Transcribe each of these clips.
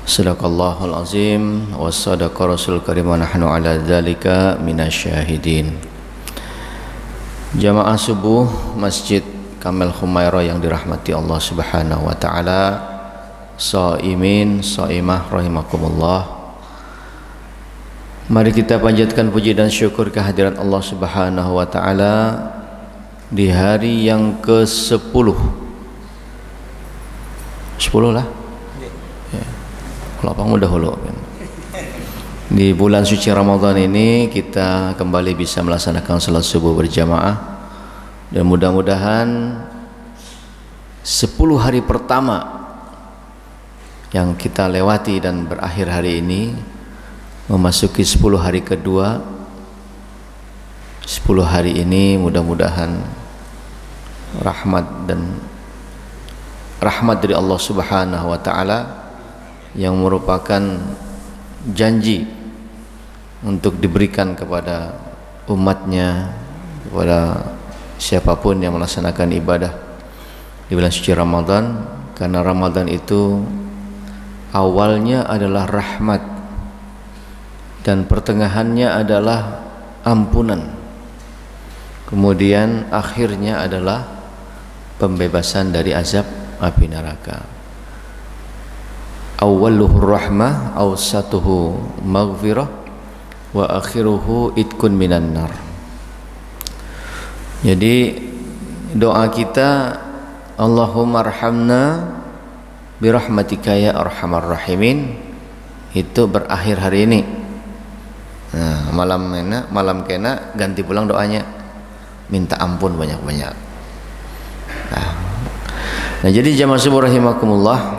Sadaqallahul azim wa sadaqa rasul karim wa nahnu ala dzalika minasyahidin. Jamaah subuh Masjid Kamil Khumairah yang dirahmati Allah Subhanahu wa taala, shaimin shaimah rahimakumullah. Mari kita panjatkan puji dan syukur kehadiran Allah Subhanahu wa taala di hari yang ke-10. 10 lah. Ya. Kalau dahulu. Di bulan suci Ramadan ini kita kembali bisa melaksanakan salat subuh berjamaah, dan mudah-mudahan 10 hari pertama yang kita lewati dan berakhir hari ini memasuki 10 hari kedua. 10 hari ini mudah-mudahan rahmat dari Allah Subhanahu wa taala yang merupakan janji untuk diberikan kepada umatnya, kepada siapapun yang melaksanakan ibadah di bulan suci Ramadan, karena Ramadan itu awalnya adalah rahmat dan pertengahannya adalah ampunan, kemudian akhirnya adalah pembebasan dari azab api neraka. Awwaluhu rahmah, awsatuhu maghfirah, wa akhiruhu itqun minan nar. Jadi doa kita, Allahumma arhamna birahmatika ya arhamar rahimin, itu berakhir hari ini. Nah, malam kena ganti pulang doanya, minta ampun banyak-banyak. Nah, jadi jamaah subuh rahimakumullah,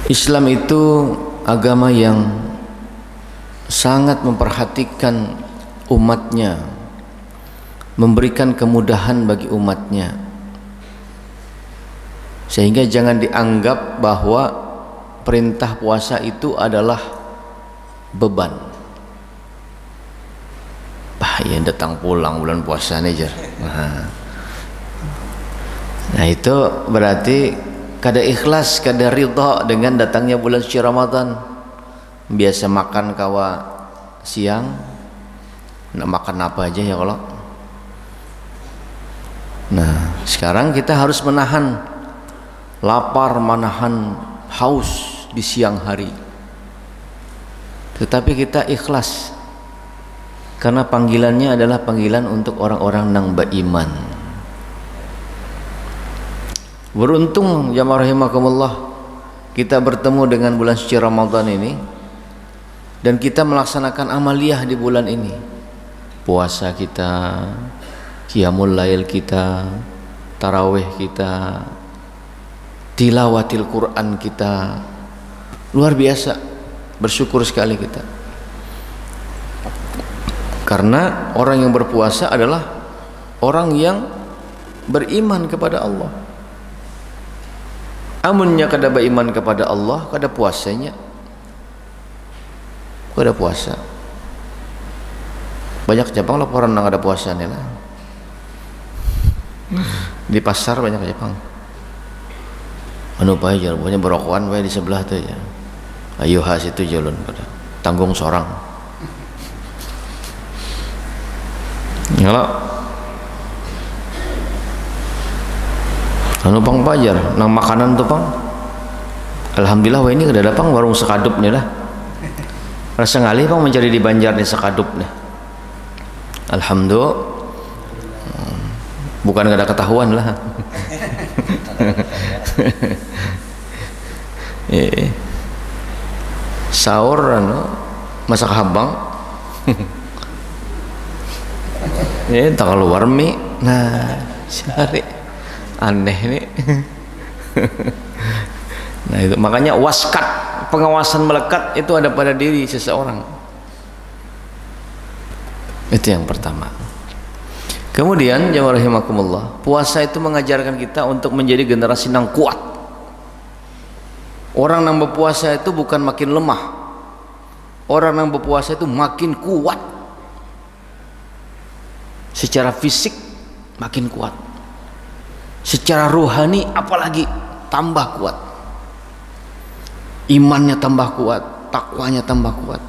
Islam itu agama yang sangat memperhatikan umatnya, memberikan kemudahan bagi umatnya, sehingga jangan dianggap bahwa perintah puasa itu adalah beban. Bahaya datang pulang bulan puasa nih. Nah itu berarti kada ikhlas, kada ridha dengan datangnya bulan suci Ramadan. Biasa makan kawa siang, nak makan apa aja ya kalau. Nah sekarang kita harus menahan lapar, menahan haus di siang hari, tetapi kita ikhlas karena panggilannya adalah panggilan untuk orang-orang nang beriman. Beruntung jamaah rahimakumullah kita bertemu dengan bulan suci Ramadan ini, dan kita melaksanakan amaliyah di bulan ini. Puasa kita, qiyamul lail kita, tarawih kita, tilawatil Quran kita, luar biasa, bersyukur sekali kita. Karena orang yang berpuasa adalah orang yang beriman kepada Allah. Amunnya kada beriman kepada Allah, kada puasanya, kada puasa. Banyak Jepang laporan nang ada puasa nih lah. Di pasar banyak Jepang. Anu bae jalan, pokoknya berokokan bae di sebelah tuh ya. Ayo has itu jalan pada tanggung sorang. Kalau anu pang pajar nang makanan tuh pang, alhamdulillah wah ini kada ada pang warung sekadup nih lah. Rasa ngalih pang mencari di Banjar nih sekadup nih. Alhamdulillah, bukan kada ketahuan lah. Sahur anu masak habang. Tak keluar mie. Nah, cari aneh nih. Nah itu makanya waskat, pengawasan melekat itu ada pada diri seseorang. Itu yang pertama. Kemudian jamaah rahimakumullah, puasa itu mengajarkan kita untuk menjadi generasi yang kuat. Orang yang berpuasa itu bukan makin lemah, orang yang berpuasa itu makin kuat. Secara fisik makin kuat. secara rohani apalagi tambah kuat, imannya tambah kuat, takwanya tambah kuat,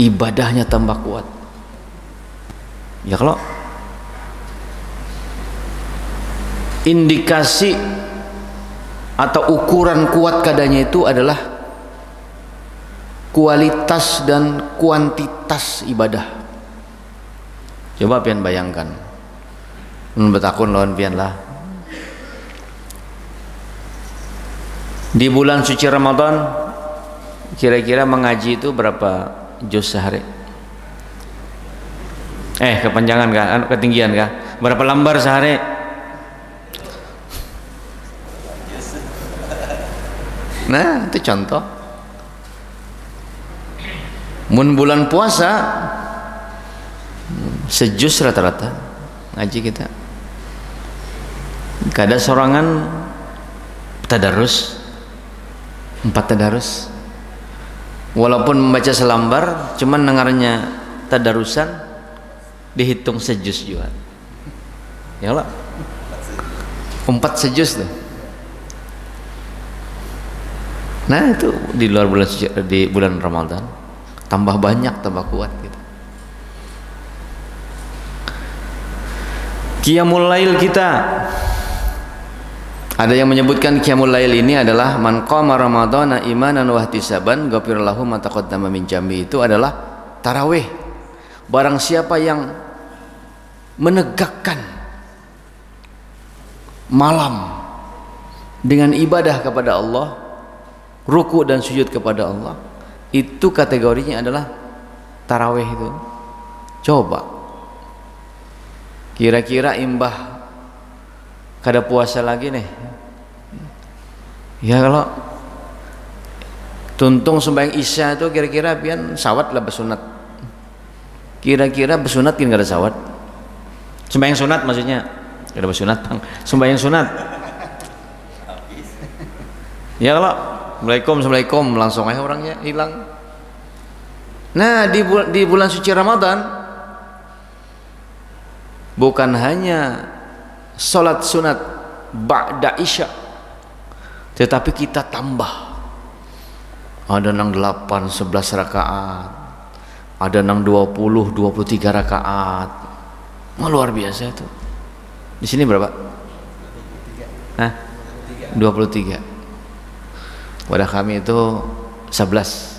ibadahnya tambah kuat. Ya, kalau indikasi atau ukuran kuat kadanya itu adalah kualitas dan kuantitas ibadah. Coba pian bayangkan, betakun lawan pian lah, di bulan suci Ramadan kira-kira mengaji itu berapa juz sehari? Kepanjangan kah? Ketinggian kah? Berapa lembar sehari? Nah, itu contoh. Mun bulan puasa sejus rata-rata ngaji kita. Kada sorangan tadarus, 4 tadarus. Walaupun membaca selambar, cuman dengarnya tadarusan dihitung sejus juga. Ya lah, 4 sejus tuh. Nah, itu di luar bulan suci, di bulan Ramadan tambah banyak, tambah kuat gitu. Qiyamul lail kita, ada yang menyebutkan qiyamul lail ini adalah man qama ramadhana imanan wa ihtisaban ghafir lahu ma taqaddama min jambi. Itu adalah tarawih. Barang siapa yang menegakkan malam dengan ibadah kepada Allah, ruku dan sujud kepada Allah, itu kategorinya adalah tarawih itu. Coba kira-kira imbah kada puasa lagi nih ya, kalau tuntung sembahyang isya itu kira-kira pian sawat lah besunat, kira-kira besunat kan kada sawat, sembahyang sunat maksudnya, kada besunat bang, sembahyang sunat ya, kalau Assalamualaikum langsung aja orangnya hilang. Nah, di bulan suci Ramadan bukan hanya sholat sunat ba'da isya, tetapi kita tambah, ada nang 8 11 rakaat, ada nang 20 23 rakaat. Luar biasa itu. Di sini berapa? 23. Wadah kami itu 11.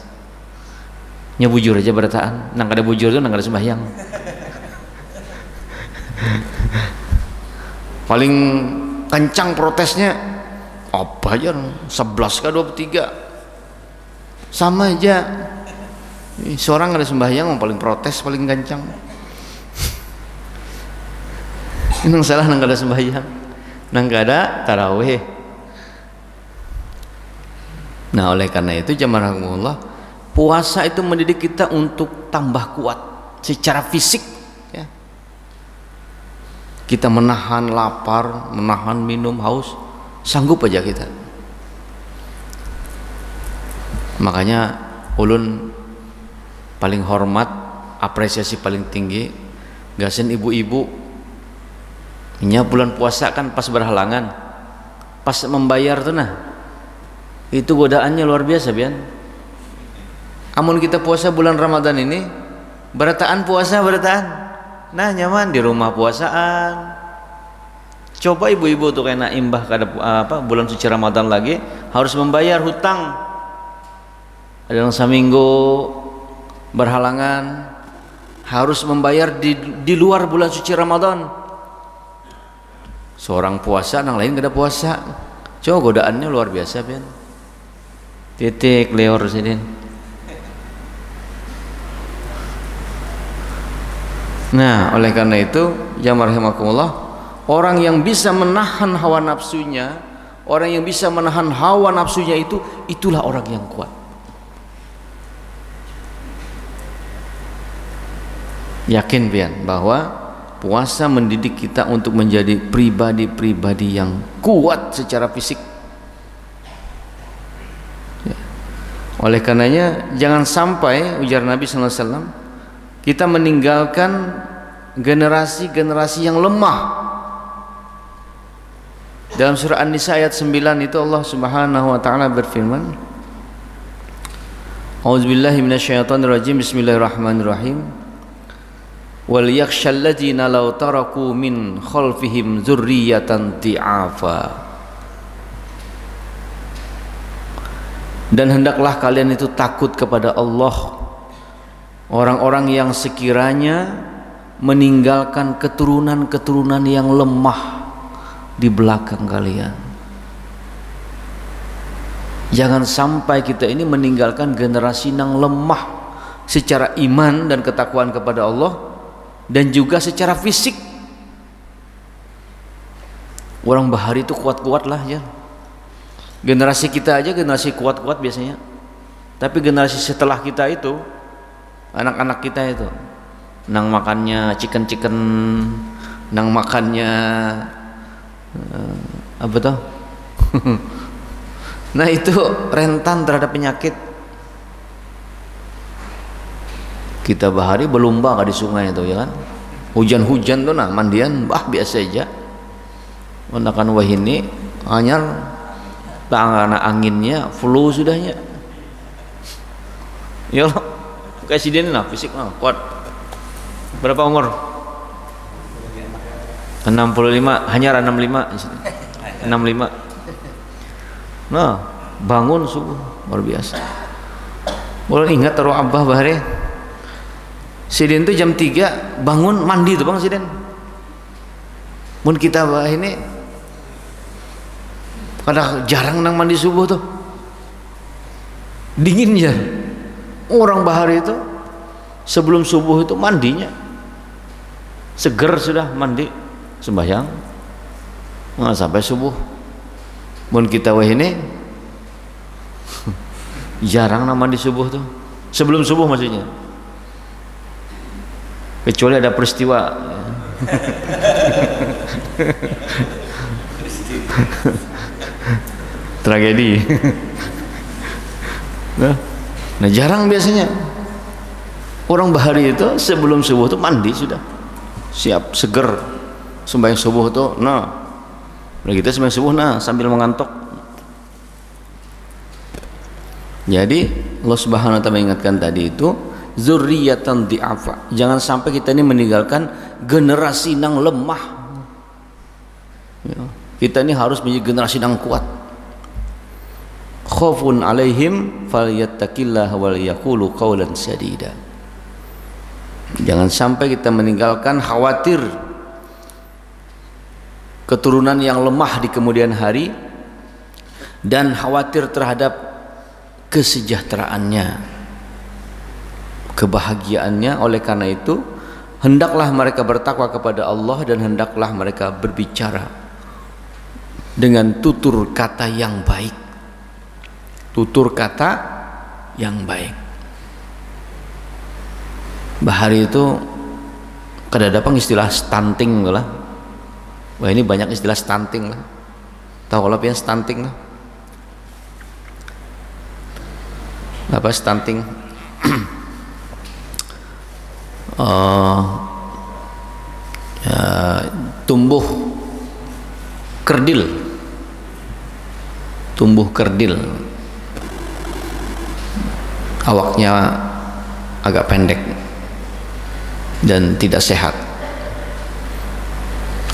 Bujur aja berataan, nang kada bujur itu nang kada sembahyang. Paling kencang protesnya apa aja 11 ke 23 sama aja. Seorang ada sembahyang paling protes paling kencang. Nang salah nang kada sembahyang, nang kada tarawih. Nah, oleh karena itu jamaah rahimakumullah, puasa itu mendidik kita untuk tambah kuat secara fisik ya. Kita menahan lapar, menahan minum haus, sanggup aja kita. Makanya ulun paling hormat, apresiasi paling tinggi gasen ibu-ibu nya bulan puasa kan pas berhalangan, pas membayar tuh, nah itu godaannya luar biasa pian. Amun kita puasa bulan Ramadan ini berataan puasa berataan, nah nyaman di rumah puasaan. Coba ibu-ibu tuh kena imbah kada bulan suci Ramadan lagi harus membayar hutang, ada yang seminggu berhalangan harus membayar di luar bulan suci Ramadan. Seorang puasa nang lain kada puasa, coba godaannya luar biasa pian. Titik leor sini. Nah, oleh karena itu jamaah rahimakumullah, orang yang bisa menahan hawa nafsunya, orang yang bisa menahan hawa nafsunya itulah orang yang kuat. Yakin pian bahwa puasa mendidik kita untuk menjadi pribadi-pribadi yang kuat secara fisik. Oleh karenanya jangan sampai, ujar Nabi sallallahu alaihi wasallam, kita meninggalkan generasi-generasi yang lemah. Dalam surah An-Nisa ayat 9 itu Allah Subhanahu wa taala berfirman, A'udzubillahi minasyaitonirrajim. Bismillahirrahmanirrahim. Wal yakhshal ladzina law taraku min khalfihim dzurriyyatan dhi'afa. Dan hendaklah kalian itu takut kepada Allah, orang-orang yang sekiranya meninggalkan keturunan-keturunan yang lemah di belakang kalian. Jangan sampai kita ini meninggalkan generasi yang lemah secara iman dan ketakwaan kepada Allah, dan juga secara fisik. Orang bahari itu kuat-kuat lah ya. Generasi kita aja generasi kuat-kuat biasanya. Tapi generasi setelah kita itu, anak-anak kita itu, nang makannya chicken, nang makannya apa tuh? Nah itu rentan terhadap penyakit. Kita bahari berlomba di sungai itu ya kan. Hujan-hujan tuh nah mandian biasa aja. Menakan wahini anyar tangan anginnya flu sudahnya. Ya Allah, kayak si Deni lah fisik kuat. Berapa umur? 65, hanya 65. Nah, bangun subuh luar biasa. Boleh ingat taruh Abah bahari. Sidin tuh jam 3 bangun mandi tuh Bang Sidin. Mun kita bah ini kadang jarang nang mandi subuh tuh. Dingin ya. Orang bahari itu sebelum subuh itu mandinya seger sudah mandi sembahyang. Nah, sampai subuh. Mun kita wah ini jarang nang mandi subuh tuh. Sebelum subuh maksudnya. Kecuali ada peristiwa. Tragedi. Nah, jarang biasanya. Orang bahari itu sebelum subuh tuh mandi sudah. Siap seger. Sembahyang subuh tuh Nah kita sembahyang subuh sambil mengantuk. Jadi Allah Subhanahu wa taala mengingatkan tadi itu zurriyatan dhi'afa. Jangan sampai kita ini meninggalkan generasi yang lemah. Ya, kita ini harus menjadi generasi yang kuat. Khaufun 'alaihim falyattaqillaha wal yaqulu qawlan sadida. Jangan sampai kita meninggalkan khawatir keturunan yang lemah di kemudian hari dan khawatir terhadap kesejahteraannya, kebahagiaannya. Oleh karena itu hendaklah mereka bertakwa kepada Allah dan hendaklah mereka berbicara dengan tutur kata yang baik. Tutur kata yang baik. Bahari itu kadang-kadang istilah stunting lah. Wah ini banyak istilah stunting lah. Tahu kalau yang stunting lah? Apa stunting? Tumbuh kerdil. Tumbuh kerdil. Awaknya agak pendek dan tidak sehat.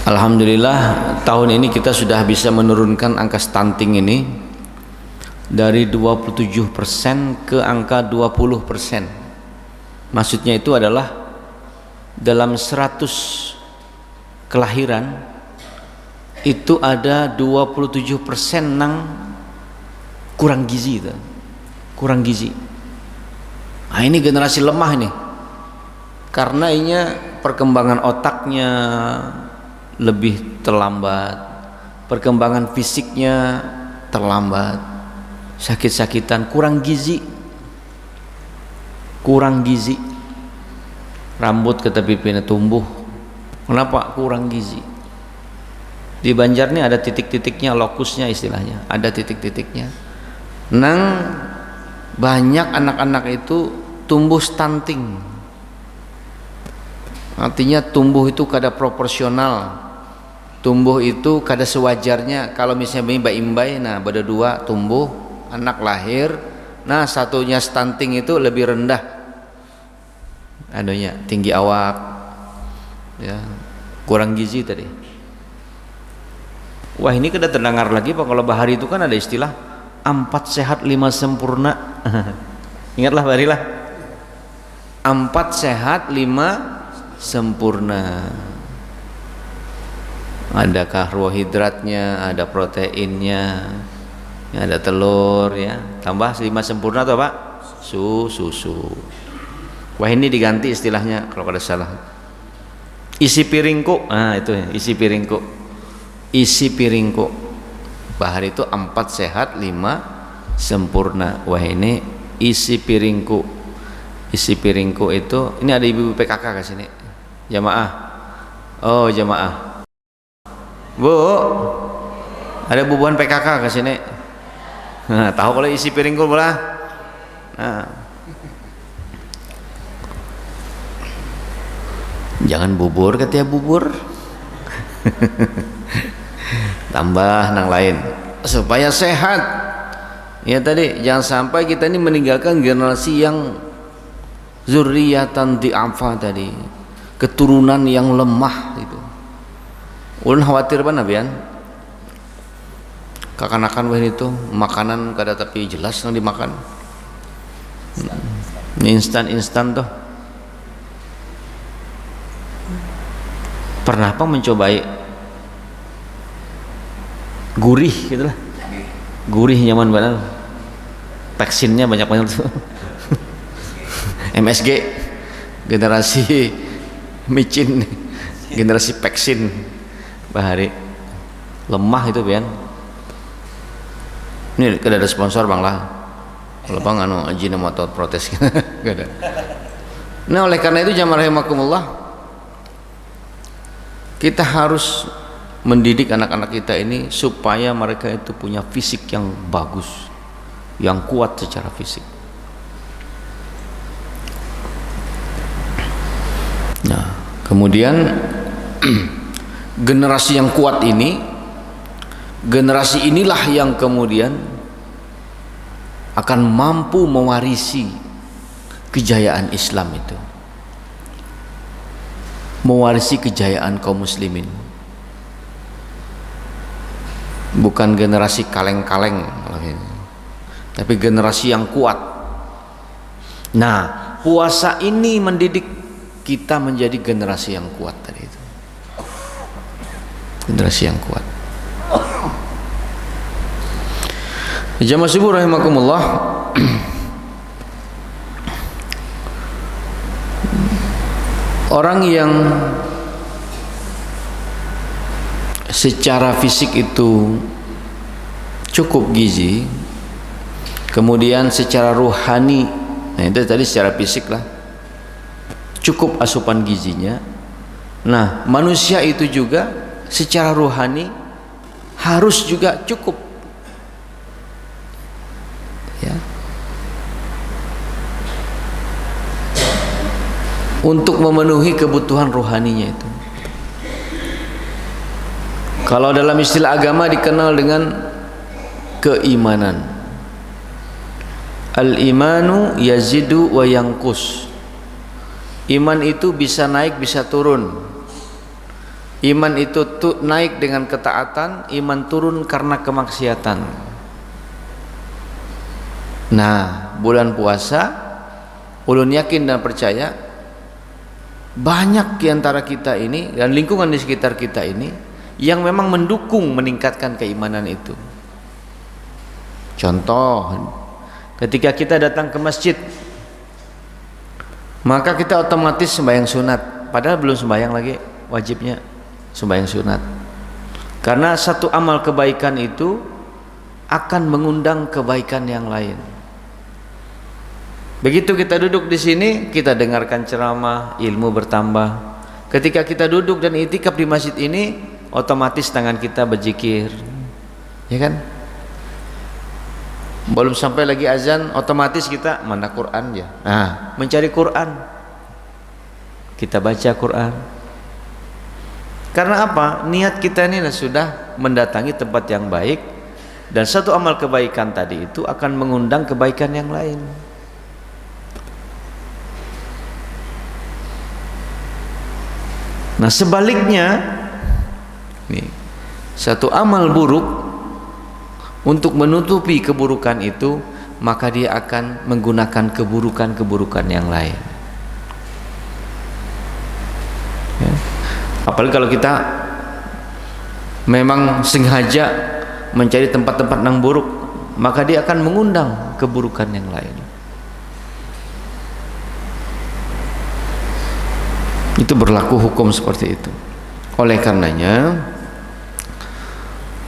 Alhamdulillah tahun ini kita sudah bisa menurunkan angka stunting ini dari 27% ke angka 20%. Maksudnya itu adalah dalam 100 kelahiran itu ada 27% nang kurang gizi itu. Kurang gizi. Nah ini generasi lemah nih. Karena ini perkembangan otaknya lebih terlambat, perkembangan fisiknya terlambat, sakit-sakitan, kurang gizi, rambut kata pipihnya tumbuh. Kenapa? Kurang gizi. Di Banjar nih ada titik-titiknya, lokusnya istilahnya, ada titik-titiknya. Nang banyak anak-anak itu tumbuh stunting, artinya tumbuh itu kada proporsional tumbuh itu kada sewajarnya. Kalau misalnya imbai, nah pada dua tumbuh anak lahir, nah satunya stunting itu lebih rendah anunya, tinggi awak ya, kurang gizi tadi. Wah, ini kada terdengar lagi Pak, kalau bahari itu kan ada istilah 4 sehat 5 sempurna. Ingatlah barilah, 4 sehat 5 sempurna. Ada karbohidratnya, ada proteinnya, ada telur ya, tambah 5 sempurna atau Pak? Susu. Wah, ini diganti istilahnya kalau kada salah. Isi piringku, nah itu ya, isi piringku. Isi piringku. Bahari itu 4 sehat 5 sempurna. Wah, ini isi piringku. Isi piringku itu, ini ada ibu PKK ke sini. Jamaah. Oh, jamaah. Bu, ada bubuhan PKK ke sini. Nah, tahu kalau isi piringku belah. Nah. Jangan bubur katanya bubur. Tambah nang lain supaya sehat. Ya tadi jangan sampai kita ini meninggalkan generasi yang zurriyatan di'afa tadi, keturunan yang lemah itu. Ulun khawatir banget Bian. Kakanakan weh itu makanan kada tapi jelas nang dimakan. Instan tuh. Pernah apa mencobai gurih gitulah, gurih nyaman banget, vaksinnya banyak tuh. MSG, generasi micin, generasi vaksin bahari lemah itu Bian. Ini kada ada sponsor Bang lah, kalau Bang anu Ajinomoto protes kada. Nah oleh karena itu jamaah rahimakumullah, kita harus mendidik anak-anak kita ini supaya mereka itu punya fisik yang bagus, yang kuat secara fisik. Nah, kemudian generasi yang kuat ini, generasi inilah yang kemudian akan mampu mewarisi kejayaan Islam itu, mewarisi kejayaan kaum muslimin. Bukan generasi kaleng-kaleng, tapi generasi yang kuat. Nah, puasa ini mendidik kita menjadi generasi yang kuat tadi itu. Generasi yang kuat. Jamaah subuh rahimakumullah. Orang yang secara fisik itu cukup gizi, kemudian secara ruhani, nah itu tadi secara fisik lah, cukup asupan gizinya. Nah, manusia itu juga secara ruhani harus juga cukup, ya, untuk memenuhi kebutuhan rohaninya itu. Kalau dalam istilah agama dikenal dengan keimanan. Al-imanu yazidu wa yanqus. Iman itu bisa naik bisa turun. Iman itu naik dengan ketaatan, iman turun karena kemaksiatan. Nah, bulan puasa ulun yakin dan percaya banyak di antara kita ini dan lingkungan di sekitar kita ini yang memang mendukung meningkatkan keimanan itu. Contoh, ketika kita datang ke masjid, maka kita otomatis sembahyang sunat, padahal belum sembahyang lagi, wajibnya sembahyang sunat. Karena satu amal kebaikan itu akan mengundang kebaikan yang lain. Begitu kita duduk di sini, kita dengarkan ceramah, ilmu bertambah. Ketika kita duduk dan itikaf di masjid ini, otomatis tangan kita berzikir, ya kan? Belum sampai lagi azan, otomatis kita mana Quran ya. Nah, mencari Quran, kita baca Quran. Karena apa? Niat kita ini sudah mendatangi tempat yang baik, dan satu amal kebaikan tadi itu akan mengundang kebaikan yang lain. Nah sebaliknya nih, satu amal buruk untuk menutupi keburukan itu, maka dia akan menggunakan keburukan-keburukan yang lain. Ya. Apalagi kalau kita memang sengaja mencari tempat-tempat yang buruk, maka dia akan mengundang keburukan yang lain. Itu berlaku hukum seperti itu. Oleh karenanya,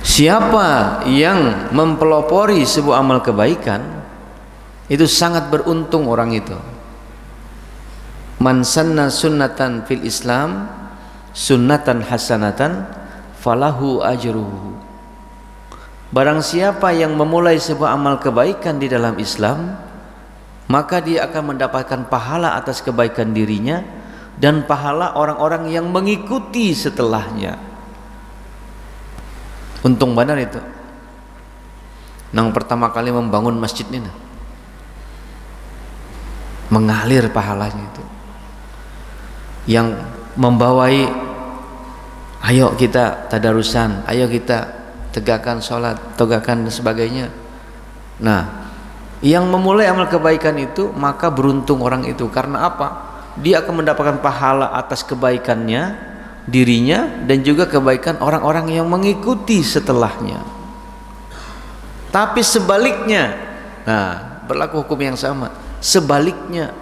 siapa yang mempelopori sebuah amal kebaikan, itu sangat beruntung orang itu. Man sanna sunnatan fil Islam sunnatan hasanatan falahu ajruhu. Barang siapa yang memulai sebuah amal kebaikan di dalam Islam, maka dia akan mendapatkan pahala atas kebaikan dirinya dan pahala orang-orang yang mengikuti setelahnya. Untung benar itu. Nang pertama kali membangun masjid ini, mengalir pahalanya itu. Yang membawai, ayo kita tadarusan, ayo kita tegakkan sholat, tegakkan dan sebagainya. Nah, yang memulai amal kebaikan itu, maka beruntung orang itu. Karena apa? Dia akan mendapatkan pahala atas kebaikannya dirinya dan juga kebaikan orang-orang yang mengikuti setelahnya. Tapi sebaliknya, nah berlaku hukum yang sama. Sebaliknya,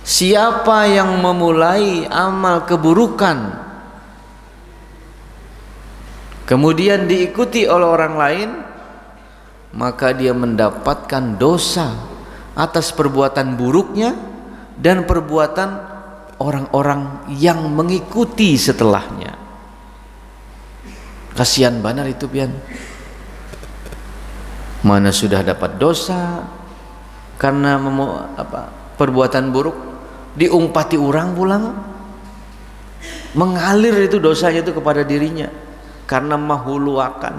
siapa yang memulai amal keburukan kemudian diikuti oleh orang lain, maka dia mendapatkan dosa atas perbuatan buruknya dan perbuatan orang-orang yang mengikuti setelahnya. Kasihan benar itu pian. Mana sudah dapat dosa karena perbuatan buruk, diumpati orang pulang, mengalir itu dosanya itu kepada dirinya karena mahuluakan.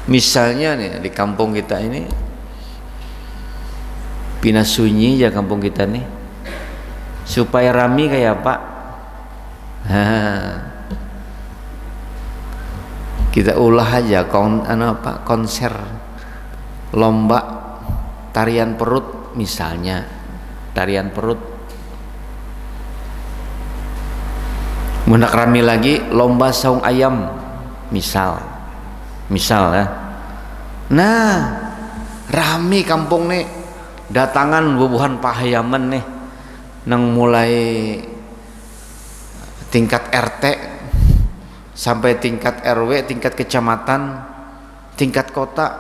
Misalnya nih di kampung kita ini, Pina sunyi ya kampung kita nih, supaya rami kayak apa? Kita ulah aja konser lomba tarian perut, misalnya tarian perut. Mendak rami lagi lomba saung ayam, misal ya. Nah rami kampung nih, datangan bubuhan pahayaman nih, nang mulai tingkat RT sampai tingkat RW, tingkat kecamatan, tingkat kota,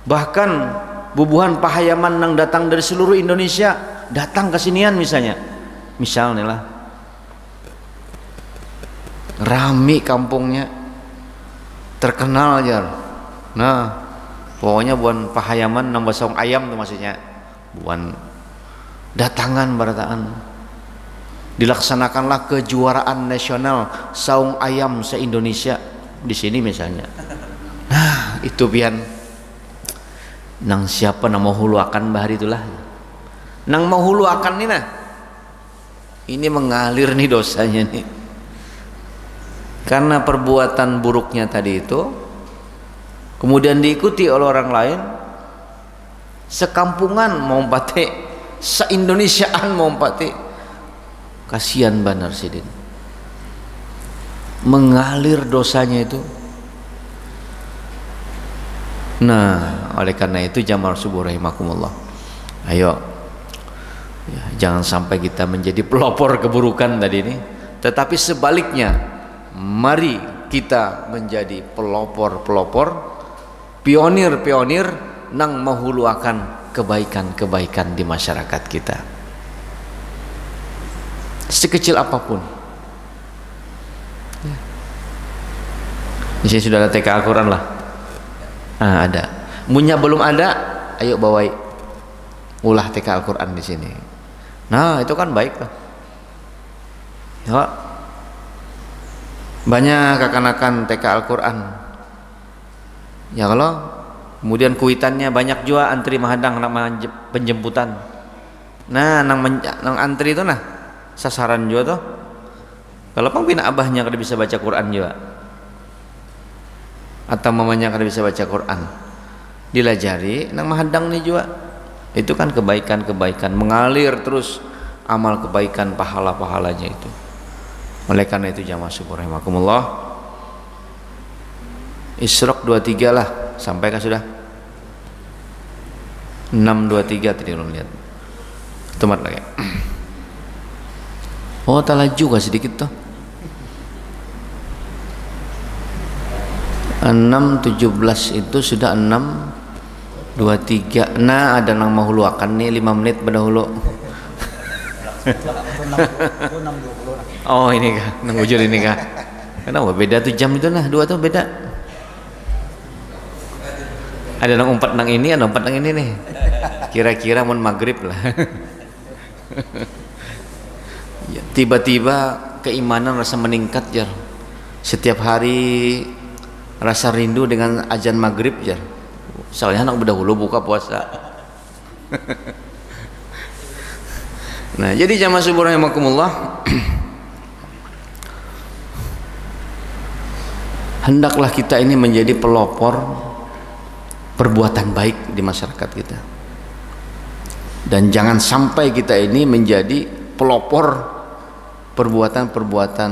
bahkan bubuhan pahayaman nang datang dari seluruh Indonesia datang ke sinian misalnya lah, rami kampungnya, terkenal aja. Nah pokoknya buan pahayaman nambah saung ayam tuh maksudnya, buan datangan barataan, dilaksanakanlah kejuaraan nasional saung ayam se-Indonesia di sini misalnya. Nah itu pian nang siapa nang mau huluakan bahari itulah, nang mau huluakan nih nah, ini mengalir nih dosanya nih karena perbuatan buruknya tadi itu, kemudian diikuti oleh orang lain, sekampungan mau pate, se-Indonesiaan mau pate. Kasihan benar sidin, mengalir dosanya itu. Nah oleh karena itu jamaah subuh rahimakumullah, ayo ya, jangan sampai kita menjadi pelopor keburukan tadi ini, tetapi sebaliknya, mari kita menjadi pelopor-pelopor, pionir-pionir nang menghuluakan kebaikan-kebaikan di masyarakat kita, sekecil apapun. Di sini sudah ada TK Al-Quran lah. Ada. Munya belum ada, ayo bawai ulah TK Al-Quran di sini. Nah itu kan baik lah. Ya, banyak kekanakan TK Al-Quran. Ya kalau kemudian kuitannya banyak juga antri mahadang nama penjemputan. Nah, nang antri itu nah sasaran juga tuh. Kalau pembina abahnya kada bisa baca Quran juga, atau mamanya kada bisa baca Quran, dilajari nang mahadang nih juga. Itu kan kebaikan-kebaikan mengalir terus, amal kebaikan pahala-pahalanya itu. Oleh karena itu jamaah syukur rahimakumullah, Isyraq 23 lah, sampai kah sudah? 6:23 tadi lu lihat. Temat lagi. Oh, tak laju kah sedikit tuh. 6:17 itu sudah 6:23. Nah, ada nang mau huluakan nih 5 menit berdahulu. Oh, ini kah? Nang ujur ini kah? Kenapa beda tuh jam itu nah, dua tuh beda. Ada nang umpat nang ini, ada umpat nang ini nih. Kira-kira mau maghrib lah. Ya, tiba-tiba keimanan rasa meningkat jar. Setiap hari rasa rindu dengan azan maghrib jar. Soalnya anak berdahulu buka puasa. Nah, jadi jamaah syukur rahimakumullah, hendaklah kita ini menjadi pelopor perbuatan baik di masyarakat kita, dan jangan sampai kita ini menjadi pelopor perbuatan-perbuatan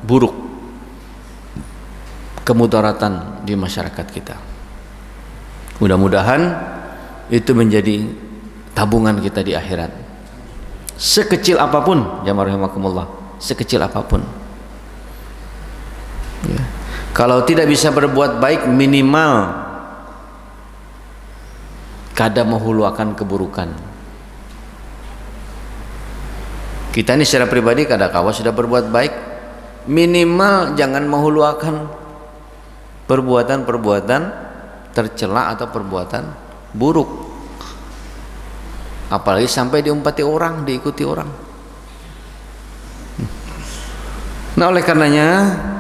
buruk, kemudaratan di masyarakat kita. Mudah-mudahan itu menjadi tabungan kita di akhirat, sekecil apapun jamaah rahimakumullah, sekecil apapun ya. Kalau tidak bisa berbuat baik, minimal kada menghuluakan keburukan. Kita ini secara pribadi kada kawa sudah berbuat baik, minimal jangan menghuluakan perbuatan-perbuatan tercela atau perbuatan buruk, apalagi sampai diumpati orang, diikuti orang. Nah, oleh karenanya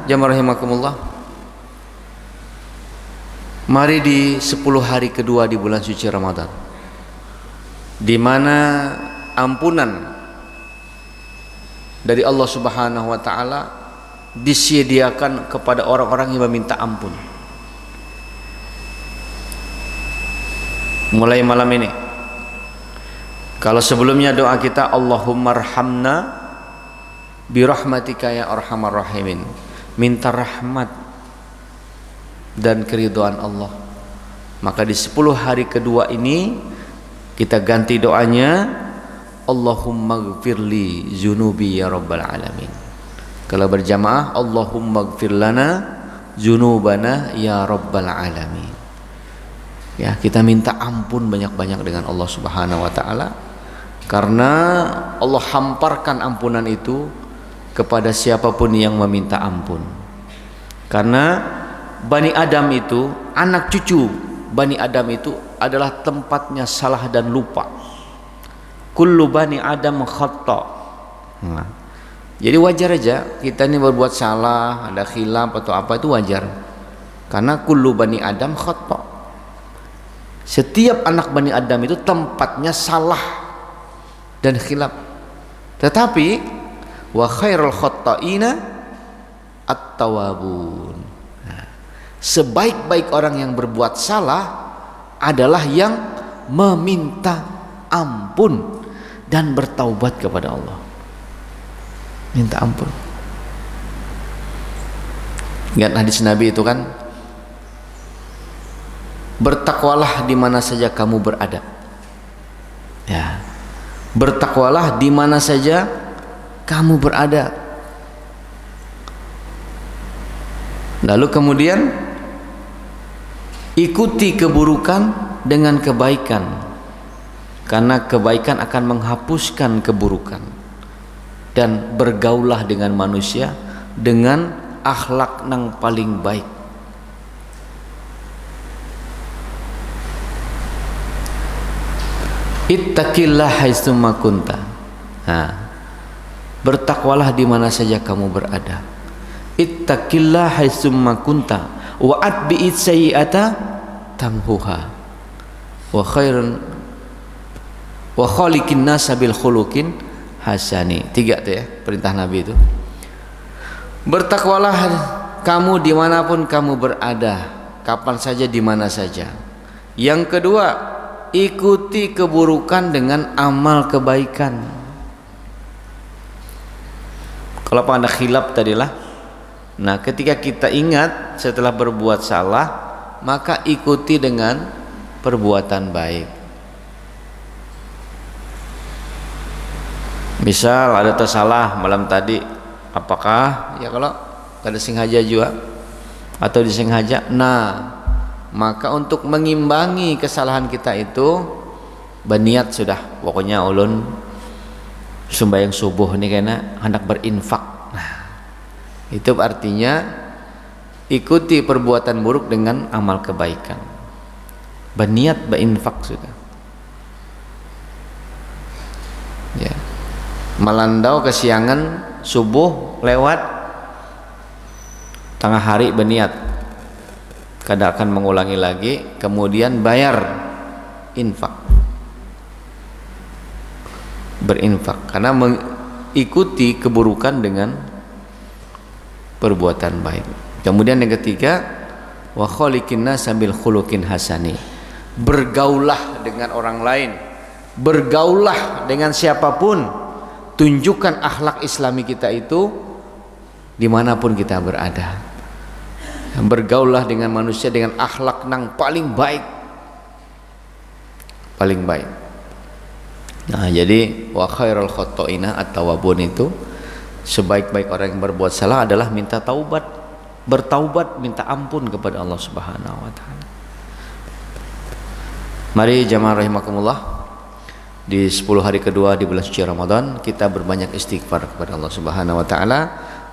jamaah rahimakumullah, mari di 10 hari kedua di bulan suci Ramadan, di mana ampunan dari Allah Subhanahu wa taala disediakan kepada orang-orang yang meminta ampun. Mulai malam ini, kalau sebelumnya doa kita Allahumma arhamna birahmatika ya arhamar rahimin, minta rahmat dan keridhaan Allah, maka di 10 hari kedua ini kita ganti doanya Allahumma gfirli zunubi ya rabbal alamin. Kalau berjamaah Allahumma gfir lana zunubana ya rabbal alamin. Ya, kita minta ampun banyak-banyak dengan Allah Subhanahu wa taala, karena Allah hamparkan ampunan itu kepada siapapun yang meminta ampun. Karena Bani Adam itu, anak cucu Bani Adam itu adalah tempatnya salah dan lupa. Kullu bani Adam khata. Nah, jadi wajar aja kita ini berbuat salah, ada khilaf atau apa, itu wajar. Karena kullu bani Adam khata. Setiap anak Bani Adam itu tempatnya salah dan khilaf. Tetapi wa khairul khata'ina at-tawabun. Nah, sebaik-baik orang yang berbuat salah adalah yang meminta ampun dan bertaubat kepada Allah. Minta ampun. Ingat hadis Nabi itu kan, bertakwalah di mana saja kamu berada. Ya, bertakwalah di mana saja kamu berada. Lalu kemudian ikuti keburukan dengan kebaikan, karena kebaikan akan menghapuskan keburukan. Dan bergaulah dengan manusia dengan akhlak yang paling baik. Ittaqillah haitsuma kunta. Nah, bertakwalah di mana saja kamu berada. Ittaqillah haitsumma kunta wa atbi'is sayyi'ata tamhuha wa khairun wa khaliqin nasa bil khuluqin hasani. 3 tuh ya perintah Nabi itu. Bertakwalah kamu dimanapun kamu berada, kapan saja di mana saja. Yang kedua, ikuti keburukan dengan amal kebaikan. Kalau pada khilaf tadilah. Nah, ketika kita ingat setelah berbuat salah, maka ikuti dengan perbuatan baik. Misal ada tersalah malam tadi, apakah ya kalau ada sengaja juga atau disengaja? Nah, maka untuk mengimbangi kesalahan kita itu berniat sudah, pokoknya ulun sembahyang subuh ini karena hendak berinfak. Nah, itu artinya ikuti perbuatan buruk dengan amal kebaikan. Berniat berinfak sudah. Ya. Melandau kesiangan subuh lewat tengah hari berniat. Kada akan mengulangi lagi, kemudian bayar infak. Berinfak karena mengikuti keburukan dengan perbuatan baik. Kemudian yang ketiga, wa khaliqin nasa bil khuluqin hasani. Bergaulah dengan orang lain, bergaulah dengan siapapun, tunjukkan akhlak islami kita itu dimanapun kita berada. Bergaulah dengan manusia dengan akhlak nang paling baik, paling baik. Nah, jadi wa khairul khotoina at-tawwabun itu, sebaik-baik orang yang berbuat salah adalah minta taubat, bertaubat, minta ampun kepada Allah Subhanahu wa taala. Mari jamaah rahimakumullah, di 10 hari kedua di bulan suci Ramadan kita berbanyak istighfar kepada Allah Subhanahu wa taala.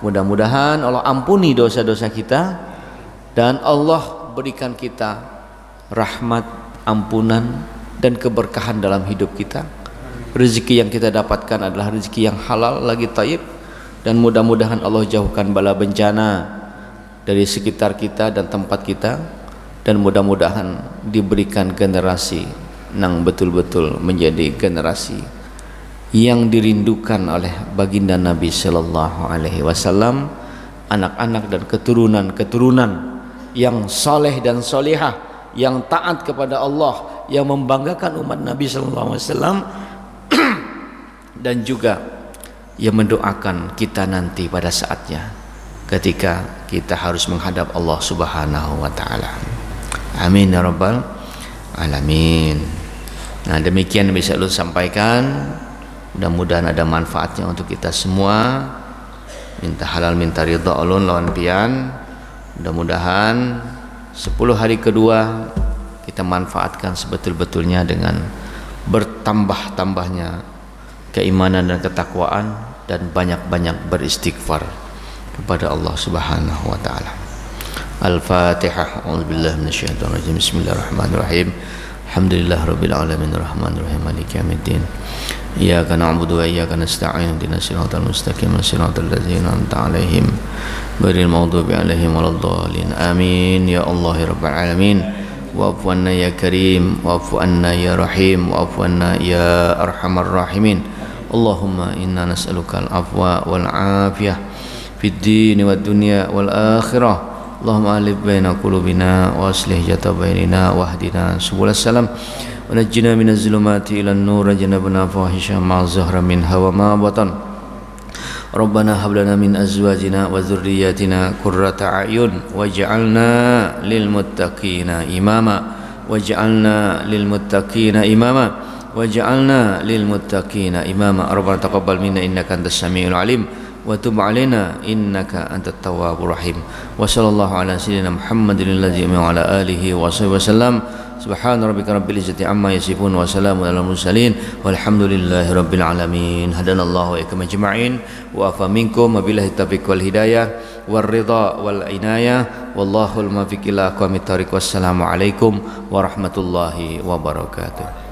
Mudah-mudahan Allah ampuni dosa-dosa kita dan Allah berikan kita rahmat, ampunan dan keberkahan dalam hidup kita. Rezeki yang kita dapatkan adalah rezeki yang halal lagi thayyib, dan mudah-mudahan Allah jauhkan bala bencana dari sekitar kita dan tempat kita, dan mudah-mudahan diberikan generasi yang betul-betul menjadi generasi yang dirindukan oleh baginda Nabi sallallahu alaihi wasallam, anak-anak dan keturunan-keturunan yang saleh dan solehah, yang taat kepada Allah, yang membanggakan umat Nabi sallallahu alaihi wasallam dan juga yang mendoakan kita nanti pada saatnya ketika kita harus menghadap Allah Subhanahu wa taala. Amin ya rabbal alamin. Nah, demikian yang bisa lu sampaikan. Mudah-mudahan ada manfaatnya untuk kita semua. Minta halal minta ridha ulun lawan pian. Mudah-mudahan 10 hari kedua kita manfaatkan sebetul-betulnya dengan bertambah-tambahnya keimanan dan ketakwaan, dan banyak-banyak beristighfar kepada Allah Subhanahu wa taala. Al-Fatihah. A'udzubillahi minasyaitonir rajim. Bismillahirrahmanirrahim. Alhamdulillahirabbil alamin arrahmanir rahim maliki yaumiddin. Iyyaka na'budu wa iyyaka nasta'in. Ihdinas siratal mustaqim, siratal ladzina an'amta 'alaihim ghairil maghdubi 'alaihim waladdallin. Amin ya Allah ya rabbal alamin. Wa'fu 'anna ya karim, wa'fu 'anna ya rahim, wa'fu 'anna ya arhamar rahimin. Allahumma inna nas'aluka al-afwa wal afiyah fid din wad dunya wal akhirah. Allahumma alif baina qulubina wa aslih zata bainina wahdina subulas salam wa najjina minaz zulumati ilan nur janabna fahisha ma zahra minha wa ma batan. Rabbana hab lana min azwajina wa dhurriyyatina qurrata a'yun waj'alna lil muttaqina imama waj'alna lil muttaqina imama waj'alna lil muttaqina imama. Rabbana taqabbal minna innaka antas samiul alim wa tub alaina innaka antat tawwabur rahim. Wa sallallahu ala sayyidina Muhammadin alladzi wa ala alihi wa sahbihi wasallam. Subhana rabbika rabbil izzati amma yasifun wa salamun alal mursalin walhamdulillahi rabbil alamin. Hadanallahu wa iyyakum ajma'in wa afa minkum wabillahi taufiq wal hidayah war ridha wal inayah wallahu al muwaffiq ila aqwamit thariq. Wassalamu alaikum warahmatullahi wabarakatuh.